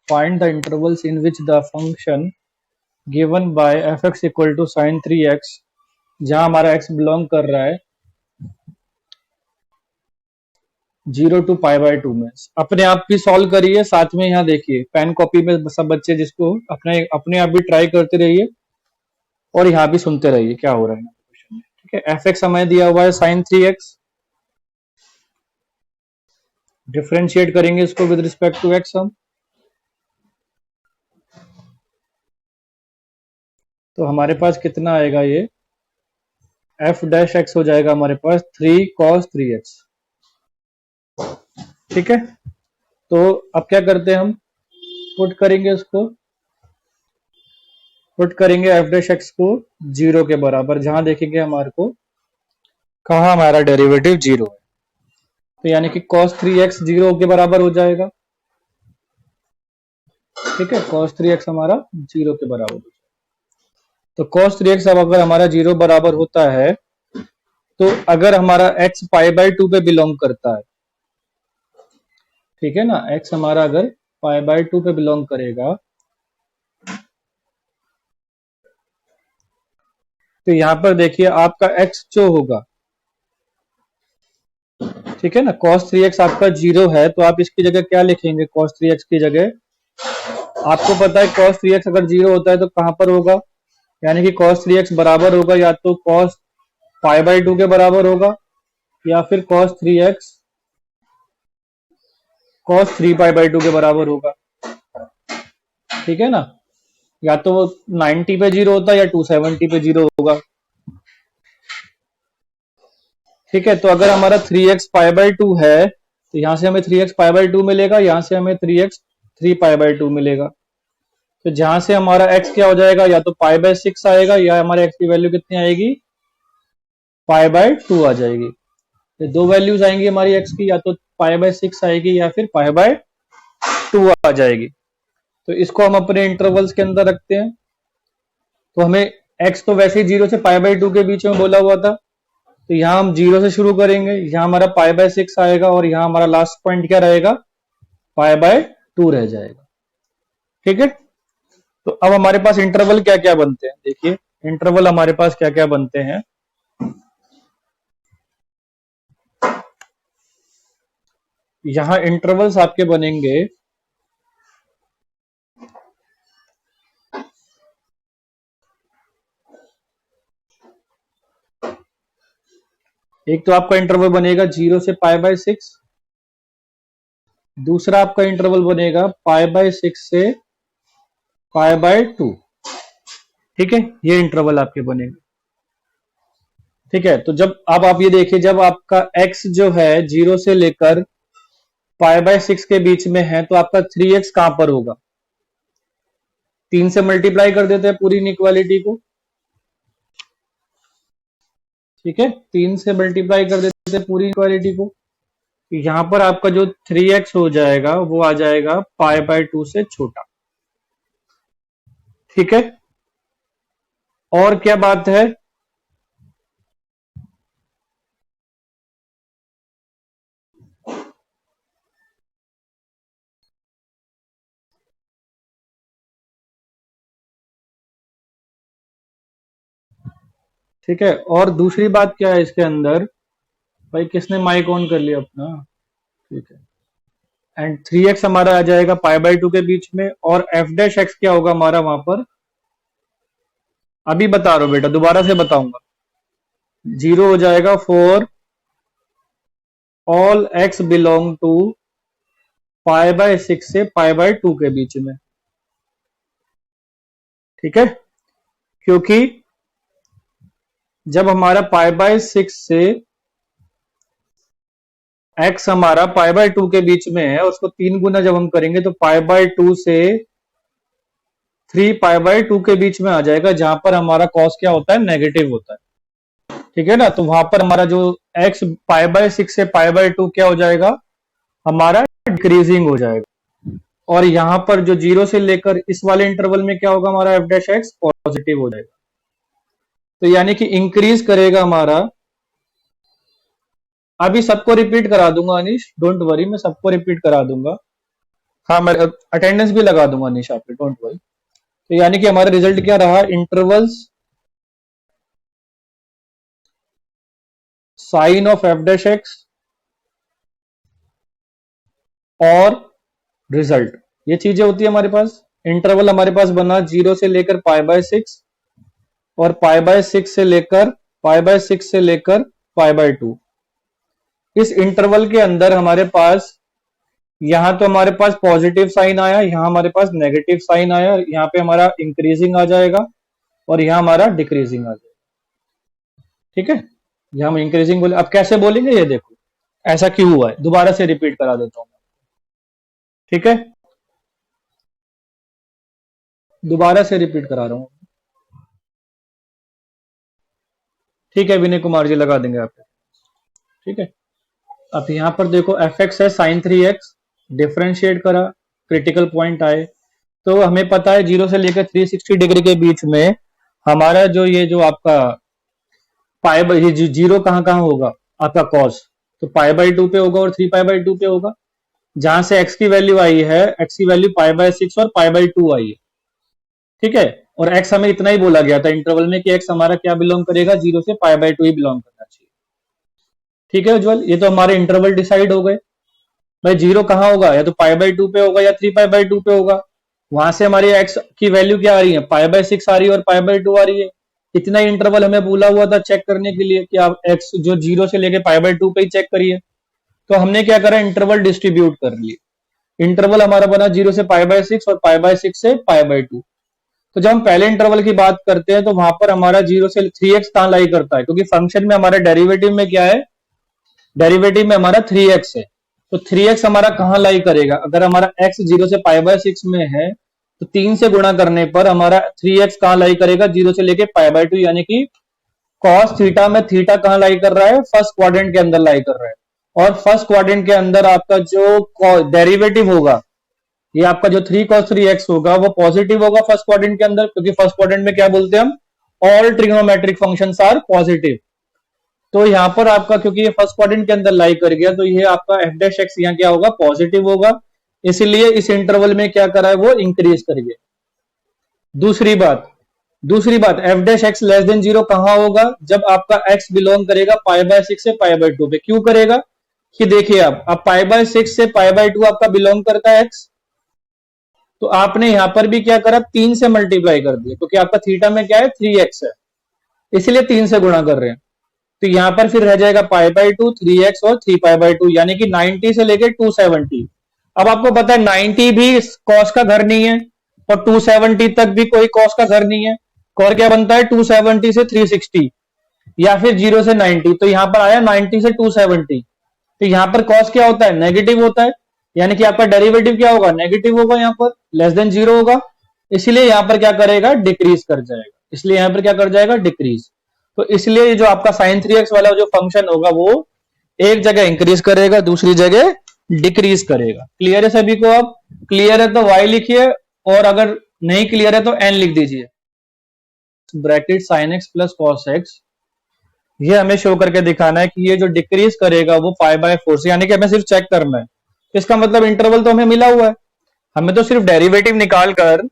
Find the intervals in which the function given by f x equal to sine 3x, जहां हमारा x belong कर रहा है 0 to pi by 2 में। अपने आप भी सॉल्व करिए, साथ में यहाँ देखिए पेन कॉपी में सब बच्चे जिसको अपने अपने आप भी ट्राई करते रहिए और यहाँ भी सुनते रहिए क्या हो रहा है क्वेश्चन में। ठीक है, एफ एक्स हमें दिया हुआ है साइन 3x, डिफरेंशिएट करेंगे इसको विद रिस्पेक्ट टू x हम, तो हमारे पास कितना आएगा, ये एफ डैश एक्स हो जाएगा हमारे पास 3 cos 3x। ठीक है, तो अब क्या करते हैं हम, पुट करेंगे उसको, पुट करेंगे एफ डैश एक्स को 0 के बराबर, जहां देखेंगे हमारे को कहा हमारा डेरिवेटिव 0 है, तो यानी कि cos 3x 0 के बराबर हो जाएगा। ठीक है, cos 3x हमारा 0 के बराबर हो जाएगा। तो cos 3x अब अगर हमारा 0 बराबर होता है, तो अगर हमारा x पाई बाय 2 पे बिलोंग करता है, ठीक है ना, x हमारा अगर पाई बाय 2 पे बिलोंग करेगा, तो यहां पर देखिए आपका x जो होगा, ठीक है ना, cos 3x आपका 0 है, तो आप इसकी जगह क्या लिखेंगे, cos 3x की जगह आपको पता है cos 3x अगर 0 होता है तो कहां पर होगा, यानी कि cos 3x बराबर होगा या तो cos पाई बाय 2 के बराबर होगा, या फिर cos 3x cos 3 pi by 2 के बराबर होगा। ठीक है ना, या तो 90 पे 0 होता है या 270 पे 0 होगा। ठीक है, तो अगर हमारा 3x पाई बाय 2 है, तो यहां से हमें 3x पाई बाय 2 मिलेगा, यहां से हमें 3x 3 पाई बाय 2 मिलेगा। तो जहां से हमारा x क्या हो जाएगा, या तो पाई बाय 6 आएगा, या हमारे x की वैल्यू कितनी आएगी, पाई बाय 2 आ जाएगी। तो दो वैल्यूज आएंगी हमारी x की, या तो पाई बाय 6 आएगी या फिर पाई बाय 2 आ जाएगी। तो इसको हम अपने इंटरवल्स के अंदर रखते हैं, तो हमें x तो वैसे ही 0 से पाई बाय 2 के बीच में बोला हुआ था, तो यहाँ हम 0 से शुरू करेंगे, यहाँ हमारा पाई बाय 6 आएगा और यहाँ हमारा लास्ट पॉइंट क्या रहेगा, पाई बाय 2 रह जाएगा। ठीक है, तो अब हमारे पास इंटरवल क्या क्या बनते हैं, देखिए इंटरवल हमारे पास क्या क्या बनते हैं। यहां इंटरवल्स आपके बनेंगे, एक तो आपका इंटरवल बनेगा 0 से पाई बाय 6, दूसरा आपका इंटरवल बनेगा पाई बाय 6 से पाई बाय 2। ठीक है, ये इंटरवल आपके बनेंगे। ठीक है, तो जब अब आप ये देखिए, जब आपका x जो है 0 से लेकर पाई बाय 6 के बीच में है, तो आपका 3x कहां पर होगा, 3 से मल्टीप्लाई कर देते हैं पूरी इनइक्वालिटी को। ठीक है, 3 से मल्टीप्लाई कर देते हैं पूरी इनइक्वालिटी को, यहां पर आपका जो 3x हो जाएगा वो आ जाएगा पाई बाय 2 से छोटा। ठीक है, और क्या बात है, ठीक है, और दूसरी बात क्या है इसके अंदर, भाई किसने माइक ऑन कर लिया अपना, ठीक है, एंड 3x हमारा आ जाएगा पाई बाय 2 के बीच में, और f डैश एक्स क्या होगा हमारा वहां पर, अभी बता रहा हूं बेटा, दोबारा से बताऊंगा, 0 हो जाएगा for all x belong to pi by 6 से पाई बाय 2 के बीच में। ठीक है, क्योंकि जब हमारा पाई बाय 6 से x हमारा पाई बाय 2 के बीच में है, उसको 3 गुना जब हम करेंगे तो पाई बाय 2 से 3 पाई बाय 2 के बीच में आ जाएगा, जहां पर हमारा कॉस क्या होता है, नेगेटिव होता है। ठीक है ना, तो वहां पर हमारा जो x पाई बाय 6 से पाई बाय 2 क्या हो जाएगा, हमारा डिक्रीजिंग हो जाएगा, और यहां पर जो 0 से लेकर इस वाले इंटरवल में क्या होगा, हमारा f डैश एक्स पॉजिटिव हो जाएगा। तो यानी कि इंक्रीज करेगा हमारा, अभी सबको रिपीट करा दूंगा अनिश, डोंट वरी, मैं सबको रिपीट करा दूंगा। हाँ, मैं अटेंडेंस भी लगा दूंगा निशा पे, डोंट वरी। तो यानी कि हमारा रिजल्ट क्या रहा, intervals sine of f dash x और रिजल्ट, ये चीजें होती है हमारे पास। इंटरवल हमारे पास बना 0 से लेकर π/6 और π/6 से लेकर π/2। इस इंटरवल के अंदर हमारे पास, यहां तो हमारे पास पॉजिटिव साइन आया, यहां हमारे पास नेगेटिव साइन आया, यहाँ पे हमारा इंक्रीजिंग आ जाएगा और यहां हमारा डिक्रीजिंग आ जाएगा। ठीक है, ये हम इंक्रीजिंग बोले, अब कैसे बोलेंगे ये देखो, ऐसा क्यों हुआ है, दोबारा से रिपीट करा देता हूं। ठीक है, दोबारा से रिपीट करा रहा हूं। ठीक है, विनय कुमार जी लगा देंगे आप। ठीक है, अब यहां पर देखो एफ एक्स है साइन 3x, डिफ्रेंशिएट करा, क्रिटिकल पॉइंट आए, तो हमें पता है 0 से लेकर 360 डिग्री के बीच में हमारा जो ये जो आपका पाई, ये जीरो कहाँ कहाँ होगा आपका कॉस, तो π/2 पे होगा और 3π/2 पे होगा। जहां से x की वैल्यू आई है, x की वैल्यू π/6 और π/2 आई है। ठीक है, और x हमें इतना ही बोला गया था इंटरवल में कि x हमारा क्या बिलोंग करेगा, 0 से π/2 ही बिलोंग करना चाहिए। ठीक है उज्जवल, ये तो हमारे इंटरवल डिसाइड हो गए। भाई जीरो कहाँ होगा, या तो π/2 पे होगा या 3π/2 पे होगा। वहां से हमारी x की वैल्यू क्या आ रही है, π/6 आ रही है और π/2 आ रही है। इतना ही इंटरवल हमें बोला हुआ था चेक करने के लिए कि आप x जो 0 से लेके π/2 पे ही चेक करिए। तो हमने क्या करा, इंटरवल डिस्ट्रीब्यूट कर लिए। इंटरवल हमारा बना 0 से π/6 और π/6 से π/2। तो जब हम पहले इंटरवल की बात करते हैं तो वहां पर हमारा 0 से 3x कहां लाई करता है, क्योंकि फंक्शन में हमारा डेरिवेटिव में क्या है, डेरिवेटिव में हमारा 3x है। तो 3x हमारा कहां लाई करेगा, अगर हमारा x 0 से π/6 में है तो 3 से गुणा करने पर हमारा 3x कहां लाई करेगा, 0 से लेके π/2, यानी कि कॉस थीटा में थीटा कहां लाई कर रहा है, फर्स्ट क्वाड्रेंट के अंदर लाई कर रहा है। और फर्स्ट क्वाड्रेंट के अंदर आपका जो डेरिवेटिव होगा, ये आपका जो 3cos3x होगा वो पॉजिटिव होगा फर्स्ट क्वाड्रेंट के अंदर, क्योंकि फर्स्ट क्वाड्रेंट में क्या बोलते हैं हम, all trigonometric functions are positive. तो यहाँ पर आपका, क्योंकि ये फर्स्ट क्वाड्रेंट के अंदर लाई कर गया, तो ये आपका एफ डैश एक्स यहाँ क्या होगा, पॉजिटिव होगा। इसलिए इस इंटरवल में क्या करा है, वो इंक्रीज कर गया। दूसरी बात F dash x less than 0 कहां होगा, जब आपका x बिलोंग करेगा π/6 से π/2 पे। क्यों करेगा, कि देखिए आप π/6 से π/2 आपका बिलोंग करता है x, तो आपने यहां पर भी क्या करा, 3 से मल्टीप्लाई कर दिया, क्योंकि आपका थीटा में क्या है, 3x है, इसलिए 3 से गुणा कर रहे हैं। तो यहां पर फिर रह जाएगा π/2, 3x और 3π/2, यानी कि 90 से लेके 270। अब आपको पता है 90 भी कॉस का घर नहीं है और 270 तक भी कोई कॉस का घर नहीं है। और क्या बनता है, 270 से 360 या फिर 0 से 90। तो यहां पर आया 90 से 270, तो यहां पर कॉस क्या होता है, नेगेटिव होता है, यानी कि आपका डेरिवेटिव क्या होगा, नेगेटिव होगा, यहां पर लेस देन 0 होगा। इसलिए यहां पर क्या करेगा, डिक्रीज कर जाएगा, इसलिए यहां पर क्या कर जाएगा, डिक्रीज। तो इसलिए जो आपका साइन 3x वाला जो फंक्शन होगा वो एक जगह इंक्रीज करेगा, दूसरी जगह डिक्रीज करेगा। क्लियर है सभी को, अब क्लियर है तो y लिखिए, और अगर नहीं क्लियर है तो n लिख दीजिए। Bracket sine x plus cos x, ये हमें शो करके दिखाना है कि ये जो डिक्रीज करेगा वो π/4 से, यानी कि हमें सिर्फ चेक करना है। इसका मतलब इंटरवल तो हमें मिला हुआ है, हमें तो सिर्फ डेरिवेटिव निकाल कर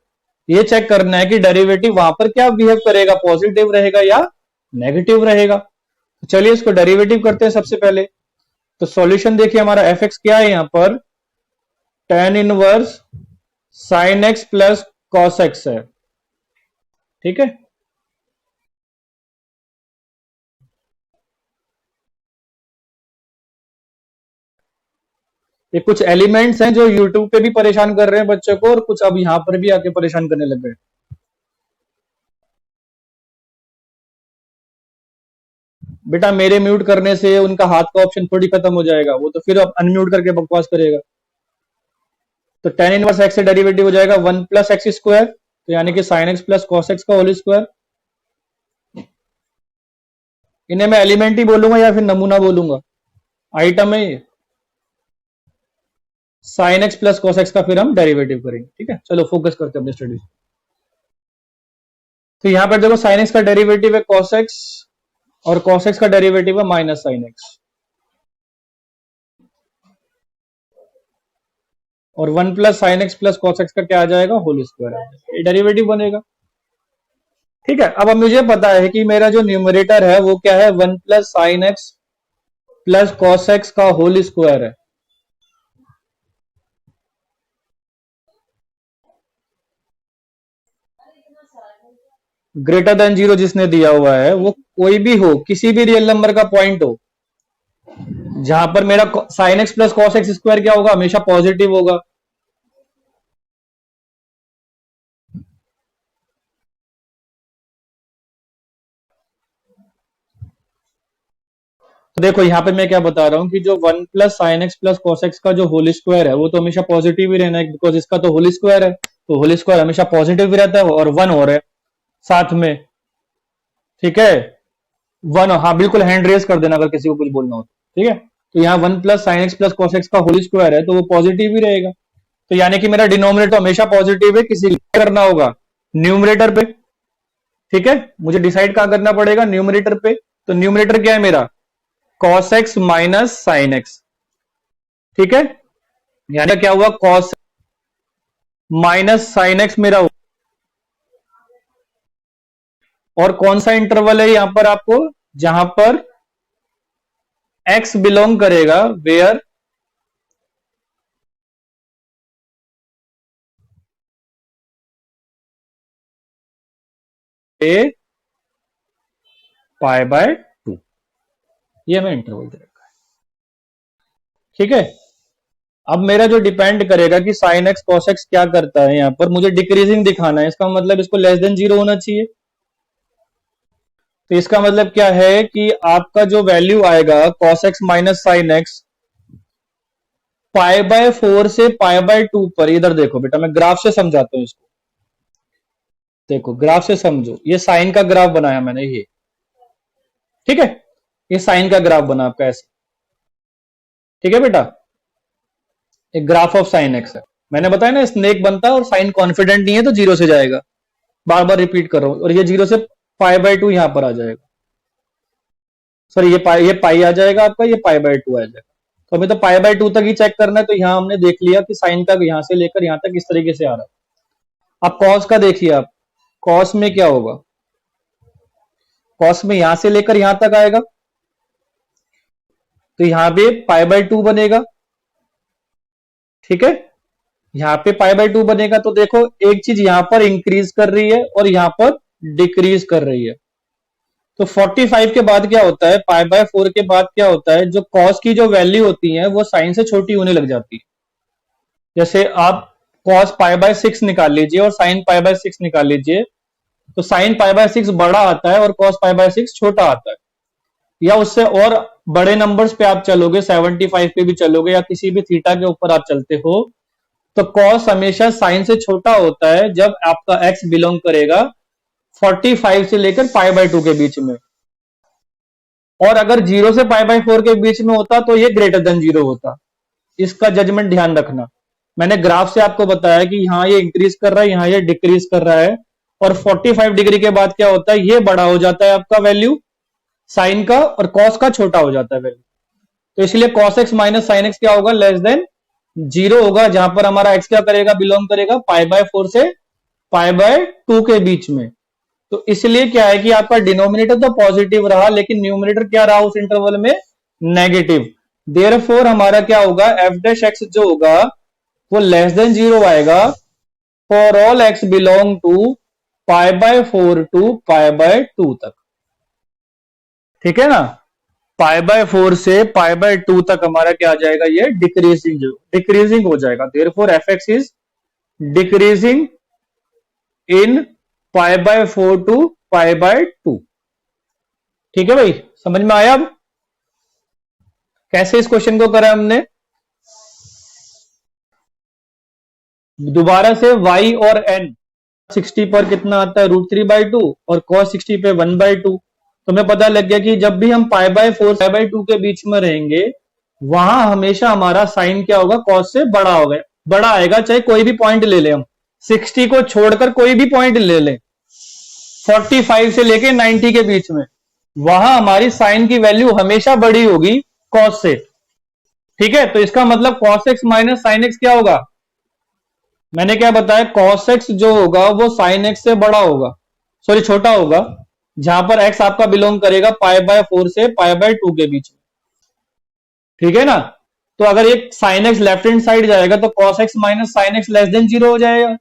ये चेक करना है कि डेरिवेटिव वहां पर क्या बिहेव करेगा, पॉजिटिव रहेगा या नेगेटिव रहेगा। तो चलिए इसको डेरिवेटिव करते हैं सबसे पहले। तो सॉल्यूशन देखिए, हमारा एफ एक्स क्या है, यहां पर tan inverse sine x plus cos x है। ठीक है, ये कुछ एलिमेंट्स हैं जो यूट्यूब पे भी परेशान कर रहे हैं बच्चों को, और कुछ अब यहां पर भी आके परेशान करने लग गए। बेटा मेरे म्यूट करने से उनका हाथ का ऑप्शन थोड़ी खत्म हो जाएगा, वो तो फिर अब अनम्यूट करके बकवास करेगा। तो tan इनवर्स एक्स से डेरिवेटिव हो जाएगा 1 प्लस एक्स स्क्वायर, तो यानी कि sine x plus cos x का होल स्क्वायर। इन्हें मैं एलिमेंट ही बोलूंगा या फिर नमूना बोलूंगा, आइटम है ये। Sine x plus cos x का फिर हम डेरिवेटिव करेंगे। ठीक है, चलो फोकस करते हैं अपनी स्टडीज। तो यहां पर देखो साइन एक्स का डेरिवेटिव है कॉस एक्स, और कॉस एक्स का डेरिवेटिव है माइनस साइन एक्स। और 1 plus sine x plus cos x का क्या आ जाएगा, होल स्क्वायर आ जाएगा, ये डेरिवेटिव बनेगा। ठीक है, अब मुझे पता है कि मेरा जो न्यूमरेटर है वो क्या है, 1 plus sine x plus cos x का होल स्क्वायर है। ग्रेटर देन जीरो जिसने दिया हुआ है वो कोई भी हो, किसी भी रियल नंबर का पॉइंट हो, जहां पर मेरा sine x plus cos x square क्या होगा, हमेशा पॉजिटिव होगा। तो देखो यहां पे मैं क्या बता रहा हूं कि जो 1 plus sine x plus cos x का जो होल स्क्वायर है वो तो हमेशा पॉजिटिव ही रहना है, बिकॉज इसका तो होल स्क्वायर है, तो होल स्क्वायर हमेशा पॉजिटिव ही रहता है, और 1 और है साथ में। ठीक है, 1, हाँ बिल्कुल, हैंड रेस कर देना अगर किसी को कुछ बोलना हो। ठीक है, तो यहाँ 1 plus sine x plus cos x का होल स्क्वायर है तो वो पॉजिटिव ही रहेगा, तो यानी कि मेरा डिनोमिनेटर हमेशा पॉजिटिव है, किसी करना होगा न्यूमरेटर पे। ठीक है, मुझे डिसाइड कहां करना पड़ेगा, न्यूमरेटर पे। तो न्यूमरेटर क्या है मेरा, cos x minus sine x. ठीक है, यानी क्या हुआ, कॉस माइनस साइन एक्स मेरा हुआ। और कौन सा इंटरवल है यहां पर आपको, जहां पर एक्स बिलोंग करेगा, वेयर ए पाई बाय 2, ये हमें इंटरवल दे रखा है। ठीक है, अब मेरा जो डिपेंड करेगा कि साइन एक्स कॉस एक्स क्या करता है, यहां पर मुझे डिक्रीजिंग दिखाना है, इसका मतलब इसको लेस देन जीरो होना चाहिए। तो इसका मतलब क्या है कि आपका जो वैल्यू आएगा cos x minus sine x pi by 4 से पाई बाय 2 पर, इधर देखो बेटा मैं ग्राफ से समझाता हूं इसको, देखो ग्राफ से समझो, ये साइन का ग्राफ बनाया मैंने ये। ठीक है, ये साइन का ग्राफ बना आपका ऐसे। ठीक है बेटा, एक ग्राफ ऑफ साइन एक्स है, मैंने बताया ना स्नेक बनता है और साइन कॉन्फिडेंट नहीं है तो जीरो से जाएगा, बार बार रिपीट कर रहा हूं, और ये जीरो से पाई बाय 2 यहां पर आ जाएगा, सॉरी ये पाई आ जाएगा आपका, ये पाई बाय 2 आ जाएगा। तो हमें तो पाई बाय 2 तक ही चेक करना है, तो यहां हमने देख लिया कि साइन का यहां से लेकर यहां तक इस तरीके से आ रहा है। अब कॉस का देखिए आप, कॉस में क्या होगा, कॉस में यहां से लेकर यहां तक आएगा, तो यहां पे पाई बाय 2 बनेगा। ठीक है, यहां पे पाई बाय 2 बनेगा, तो देखो एक चीज यहां पर इंक्रीज कर रही है और यहां पर डिक्रीज कर रही है। तो 45 के बाद क्या होता है, पाई बाय 4 के बाद क्या होता है, जो कॉस की जो वैल्यू होती है वो साइन से छोटी होने लग जाती है। जैसे आप कॉस पाई बाय 6 निकाल लीजिए और साइन पाई बाय 6 निकाल लीजिए, तो साइन पाई बाय 6 बड़ा आता है और कॉस पाई बाय 6 छोटा आता है। या उससे और बड़े नंबर्स पे आप चलोगे, 75 पे भी चलोगे, या किसी भी थीटा के ऊपर आप चलते हो, तो कॉस हमेशा साइन से छोटा होता है जब आपका एक्स बिलोंग करेगा 45 से लेकर पाई बाय 2 के बीच में। और अगर 0 से पाई बाय 4 के बीच में होता तो ये ग्रेटर देन जीरो होता। इसका जजमेंट ध्यान रखना, मैंने ग्राफ से आपको बताया कि यहां ये इंक्रीज कर रहा है, यहां ये डिक्रीज कर रहा है, और 45 डिग्री के बाद क्या होता है, ये बड़ा हो जाता है आपका वैल्यू साइन का, और कॉस का छोटा हो जाता है वैल्यू। तो इसलिए cos x minus sine x क्या होगा, लेस देन जीरो होगा, जहां पर हमारा एक्स क्या करेगा, बिलोंग करेगा पाई बाय 4 से पाई बाय 2 के बीच में। तो इसलिए क्या है कि आपका डिनोमिनेटर तो पॉजिटिव रहा, लेकिन न्यूमरेटर क्या रहा उस इंटरवल में, नेगेटिव। देयरफॉर हमारा क्या होगा, एफ डैश एक्स जो होगा वो लेस देन जीरो आएगा for all x belong to pi by 4 to pi by 2 तक। ठीक है ना, पाई बाय 4 से पाई बाय 2 तक हमारा क्या आ जाएगा, ये डिक्रीजिंग हो जाएगा। Therefore f x is decreasing in pi by 4 to pi by 2। ठीक है भाई, समझ में आया। अब कैसे इस क्वेश्चन को करा हमने, दोबारा से y और n 60 पर कितना आता है, √3/2, और cos 60 पे 1/2। तो हमें पता लग गया कि जब भी हम पाई बाय 4 पाई बाय 2 के बीच में रहेंगे, वहां हमेशा हमारा साइन क्या होगा, cos से बड़ा होगा, बड़ा आएगा, चाहे कोई भी पॉइंट ले लें हम, 60 को छोड़कर कोई भी पॉइंट ले लें 45 से लेके 90 के बीच में, वहां हमारी साइन की वैल्यू हमेशा बड़ी होगी cos से। ठीक है, तो इसका मतलब cos x minus sine x क्या होगा, मैंने क्या बताया, cos x जो होगा वो sin x से बड़ा होगा, सॉरी छोटा होगा, जहां पर x आपका बिलोंग करेगा पाई बाय 4 से पाई बाय 2 के बीच में। ठीक है ना? तो अगर एक sin x left hand side जाएगा तो cos x minus sin x less than zero हो जाएगा,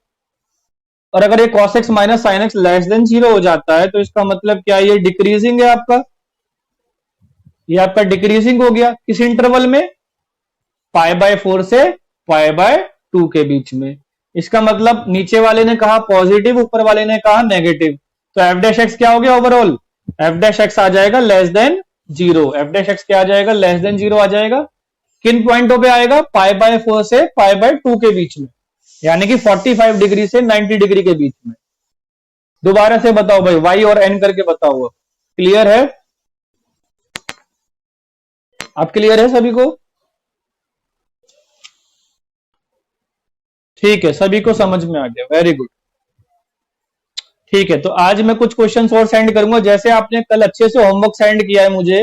और अगर ये cos x minus sin x less than zero हो जाता है तो इसका मतलब क्या, ये डिक्रीजिंग है आपका, ये आपका डिक्रीजिंग हो गया किस इंटरवल में, पाई बाय 4 से पाई बाय 2 के बीच में। इसका मतलब नीचे वाले ने कहा पॉजिटिव, ऊपर वाले ने कहा नेगेटिव, तो एफ डैश एक्स क्या हो गया ओवरऑल, एफ डैश एक्स आ जाएगा less than zero, F dash x क्या आ जाएगा, लेस देन जीरो आ जाएगा। किन पॉइंटों पे आएगा, पाई बाय 4 से पाई बाय 2 के बीच में, यानी कि 45 डिग्री से 90 डिग्री के बीच में। दोबारा से बताओ भाई, वाई और एन करके बताओ, क्लियर है? आप क्लियर है सभी को? ठीक है, सभी को समझ में आ गया, वेरी गुड। ठीक है, तो आज मैं कुछ क्वेश्चंस और सेंड करूंगा, जैसे आपने कल अच्छे से होमवर्क सेंड किया है मुझे,